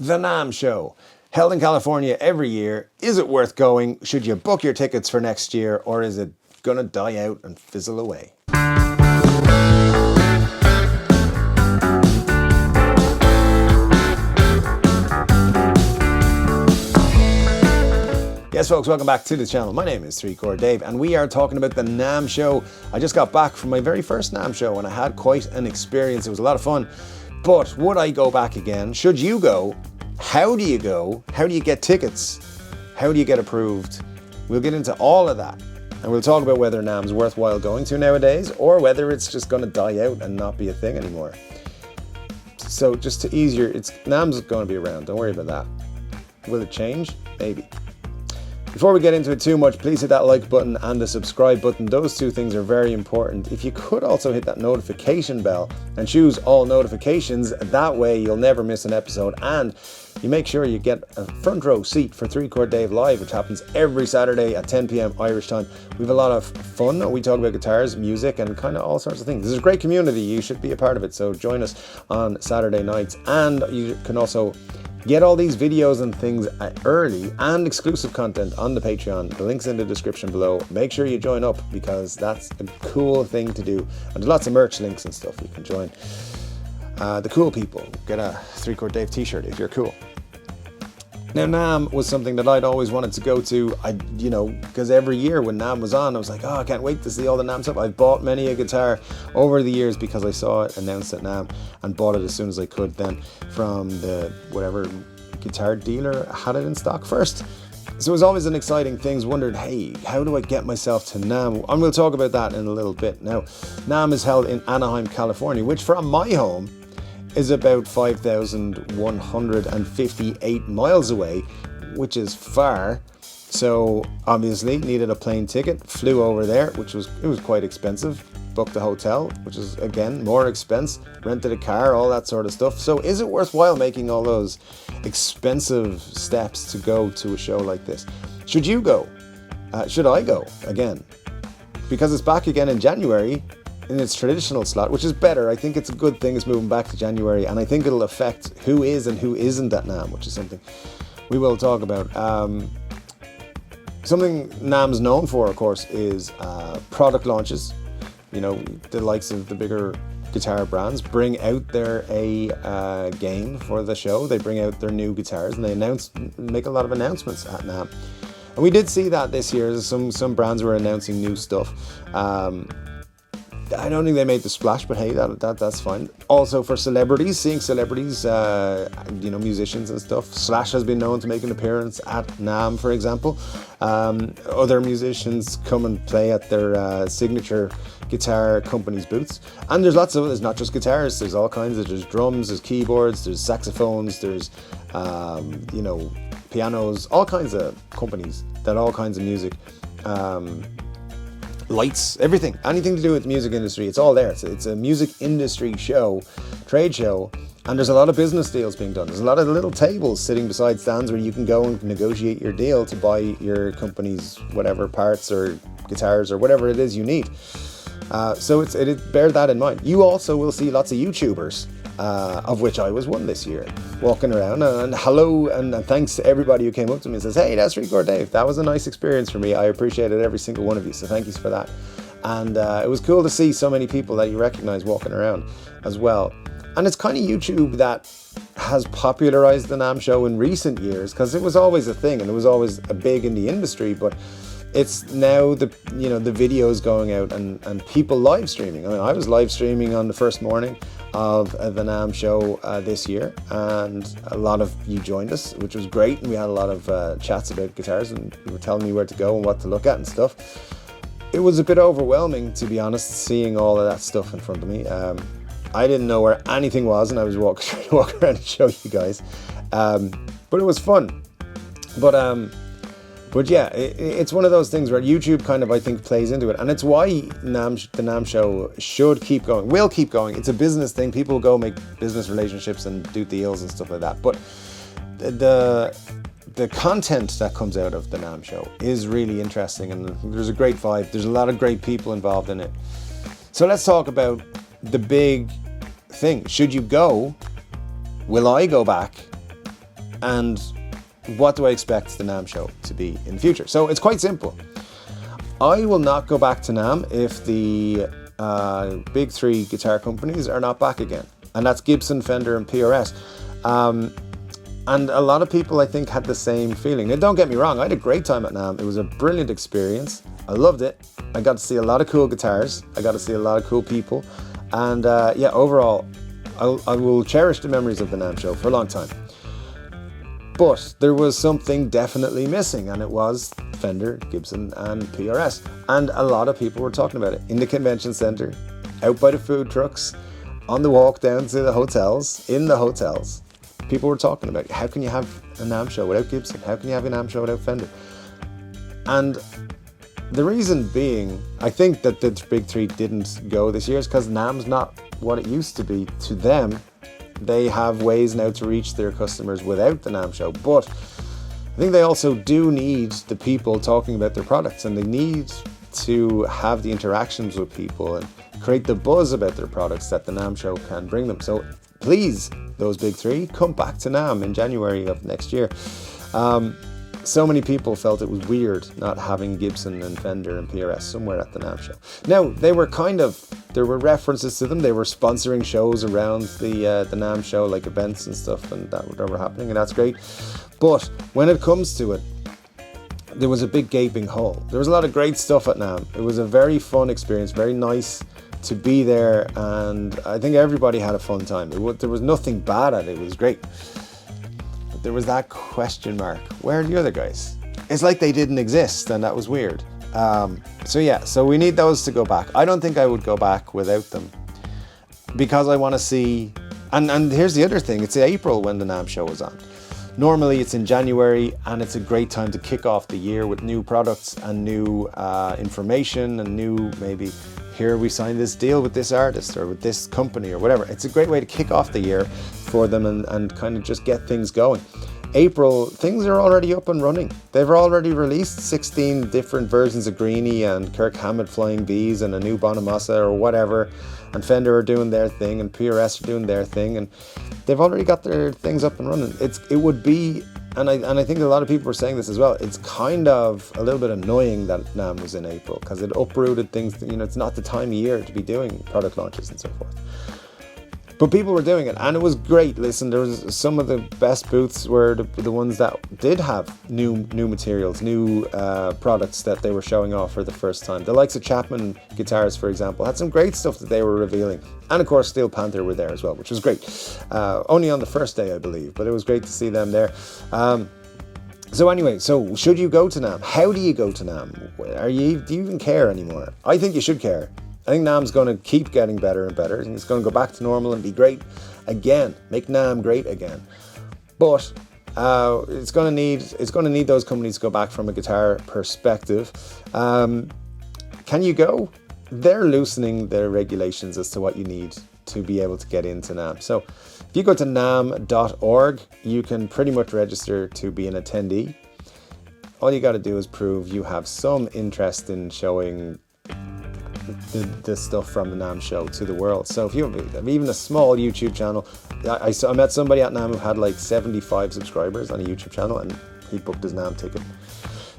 The NAMM show, held in California every year. Is it worth going? Should you book your tickets for next year, or is it gonna die out and fizzle away? Yes, folks, welcome back to the channel. My name is 3 Chord Dave, and we are talking about the NAMM show. I just got back from my very first NAMM show, and I had quite an experience. It was a lot of fun. But would I go back again? Should you go? How do you go? How do you get tickets? How do you get approved? We'll get into all of that, and we'll talk about whether NAMM's worthwhile going to nowadays, or whether it's just going to die out and not be a thing anymore. So just to ease your, NAMM's going to be around. Don't worry about that. Will it change? Maybe. Before we get into it too much, please hit that like button and the subscribe button. Those two things are very important. If you could also hit that notification bell and choose all notifications, that way you'll never miss an episode, and you make sure you get a front row seat for 3 Chord Dave Live, which happens every Saturday at 10 p.m. Irish time. We have a lot of fun. We talk about guitars, music, and kind of all sorts of things. This is a great community. You should be a part of it. So join us on Saturday nights, and you can also get all these videos and things early and exclusive content on the Patreon. The link's in the description below. Make sure you join up, because that's a cool thing to do. And there's lots of merch links and stuff. You can join the cool people. Get a 3 Chord Dave t-shirt if you're cool. Now, NAMM was something that I'd always wanted to go to. Because every year when NAMM was on, I was like, oh, I can't wait to see all the NAMM stuff. I've bought many a guitar over the years because I saw it announced at NAMM and bought it as soon as I could then from the whatever guitar dealer had it in stock first. So it was always an exciting thing. Wondered, hey, how do I get myself to NAMM? And we'll talk about that in a little bit. Now, NAMM is held in Anaheim, California, which from my home is about 5,158 miles away, which is far. So obviously needed a plane ticket, flew over there, it was quite expensive, booked a hotel, which is again more expense, rented a car, all that sort of stuff. So is it worthwhile making all those expensive steps to go to a show like this? Should you go? Should I go again? Because it's back again in January in its traditional slot, which is better. I think it's a good thing it's moving back to January, and I think it'll affect who is and who isn't at NAMM, which is something we will talk about. Something NAMM's known for, of course, is product launches. You know, the likes of the bigger guitar brands bring out their A game for the show. They bring out their new guitars and they make a lot of announcements at NAMM. And we did see that this year. Some brands were announcing new stuff. I don't think they made the splash, but hey, that's fine. Also for celebrities, seeing celebrities, musicians and stuff. Slash has been known to make an appearance at NAMM, for example. Other musicians come and play at their signature guitar companies' booths. And there's lots of, there's not just guitars, there's all kinds of, there's drums, there's keyboards, there's saxophones, there's, pianos, all kinds of companies that all kinds of music. Lights, everything, anything to do with the music industry, it's all there. It's a music industry show, trade show, and there's a lot of business deals being done. There's a lot of little tables sitting beside stands where you can go and negotiate your deal to buy your company's whatever parts or guitars or whatever it is you need. So bear that in mind. You also will see lots of YouTubers, of which I was one this year, walking around, and hello and thanks to everybody who came up to me and says, hey, that's 3 Chord Dave. That was a nice experience for me. I appreciated every single one of you, so thank you for that. And it was cool to see so many people that you recognize walking around as well. And it's kind of YouTube that has popularized the NAMM show in recent years, because it was always a thing and it was always a big in the industry, but it's now the videos going out and people live streaming. I mean, I was live streaming on the first morning of the NAMM show this year, and a lot of you joined us, which was great, and we had a lot of chats about guitars, and you were telling me where to go and what to look at and stuff. It was a bit overwhelming, to be honest, seeing all of that stuff in front of me. I didn't know where anything was, and I was trying to walk around and show you guys, but it was fun. But yeah, it's one of those things where YouTube kind of, I think, plays into it. And it's why the NAMM show should keep going, will keep going. It's a business thing. People go make business relationships and do deals and stuff like that. But the content that comes out of the NAMM show is really interesting. And there's a great vibe. There's a lot of great people involved in it. So let's talk about the big thing. Should you go? Will I go back? And what do I expect the NAMM show to be in the future? So it's quite simple. I will not go back to NAMM if the big three guitar companies are not back again. And that's Gibson, Fender and PRS. And a lot of people, I think, had the same feeling. Now, don't get me wrong, I had a great time at NAMM. It was a brilliant experience. I loved it. I got to see a lot of cool guitars. I got to see a lot of cool people. And yeah, overall, I will cherish the memories of the NAMM show for a long time. But there was something definitely missing, and it was Fender, Gibson and PRS. And a lot of people were talking about it in the convention center, out by the food trucks, on the walk down to the hotels, in the hotels. People were talking about, how can you have a NAMM show without Gibson? How can you have a NAMM show without Fender? And the reason being, I think that the big three didn't go this year is because NAMM's not what it used to be to them. They have ways now to reach their customers without the NAMM show. But I think they also do need the people talking about their products, and they need to have the interactions with people and create the buzz about their products that the NAMM show can bring them. So please, those big three, come back to NAMM in January of next year. So many people felt it was weird not having Gibson and Fender and PRS somewhere at the NAMM show. Now, there were references to them. They were sponsoring shows around the NAMM show, like events and stuff, and that were happening, and that's great. But when it comes to it, there was a big gaping hole. There was a lot of great stuff at NAMM. It was a very fun experience, very nice to be there, and I think everybody had a fun time. There was nothing bad at it. It was great. But there was that question mark. Where are the other guys? It's like they didn't exist, and that was weird. So we need those to go back. I don't think I would go back without them, because I want to see, and here's the other thing, it's April when the NAMM show is on. Normally it's in January, and it's a great time to kick off the year with new products and new information and new, maybe, here we signed this deal with this artist or with this company or whatever. It's a great way to kick off the year for them and kind of just get things going. April, things are already up and running. They've already released 16 different versions of Greenie and Kirk Hammett Flying Bees and a new Bonamassa or whatever. And Fender are doing their thing and PRS are doing their thing, and they've already got their things up and running. It would be, and I think a lot of people were saying this as well, it's kind of a little bit annoying that NAMM was in April, because it uprooted things. It's not the time of year to be doing product launches and so forth. But people were doing it, and it was great. Listen, there was some of the best booths were the ones that did have new materials, new products that they were showing off for the first time. The likes of Chapman Guitars, for example, had some great stuff that they were revealing. And of course, Steel Panther were there as well, which was great. Only on the first day, I believe, but it was great to see them there. So anyway, so should you go to NAMM? How do you go to NAMM? Do you even care anymore? I think you should care. I think NAMM's going to keep getting better and better, and it's going to go back to normal and be great again. Make NAMM great again. But it's going to need those companies to go back from a guitar perspective. Can you go? They're loosening their regulations as to what you need to be able to get into NAMM. So if you go to namm.org, you can pretty much register to be an attendee. All you got to do is prove you have some interest in showing the stuff from the NAMM show to the world. So if you have even a small YouTube channel, I met somebody at NAMM who had like 75 subscribers on a YouTube channel, and he booked his NAMM ticket.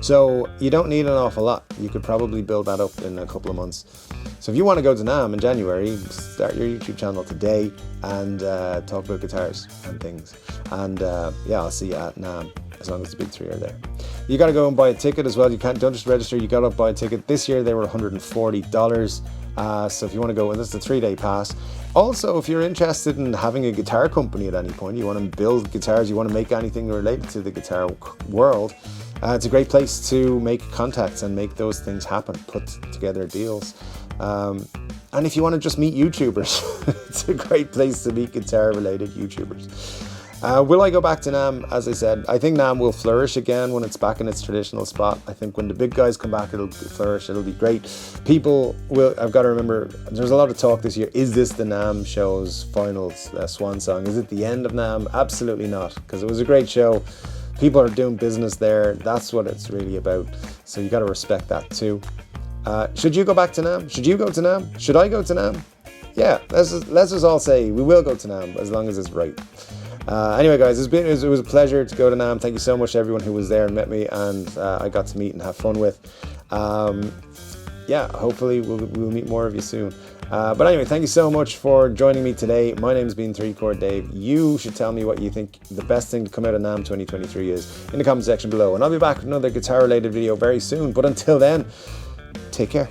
So you don't need an awful lot. You could probably build that up in a couple of months. So if you want to go to NAMM in January, start your YouTube channel today and talk about guitars and things. And I'll see you at NAMM as long as the big three are there. You got to go and buy a ticket as well. Don't just register, you got to buy a ticket. This year they were $140. So if you want to go, and this is a 3-day pass. Also, if you're interested in having a guitar company at any point, you want to build guitars, you want to make anything related to the guitar world, it's a great place to make contacts and make those things happen, put together deals. And if you want to just meet YouTubers, it's a great place to meet guitar-related YouTubers. Will I go back to NAMM? As I said, I think NAMM will flourish again when it's back in its traditional spot. I think when the big guys come back, it'll flourish, it'll be great. I've got to remember, there's a lot of talk this year. Is this the NAMM show's final swan song? Is it the end of NAMM? Absolutely not, because it was a great show. People are doing business there. That's what it's really about. So you got to respect that too. Should you go back to NAMM? Should you go to NAMM? Should I go to NAMM? Yeah, let's just all say we will go to NAMM as long as it's right. Anyway, guys, it was a pleasure to go to NAMM. Thank you so much to everyone who was there and met me, and I got to meet and have fun with. Yeah, hopefully we'll meet more of you soon. But anyway, thank you so much for joining me today. My name's been 3-Chord Dave. You should tell me what you think the best thing to come out of NAMM 2023 is in the comment section below. And I'll be back with another guitar related video very soon. But until then, take care.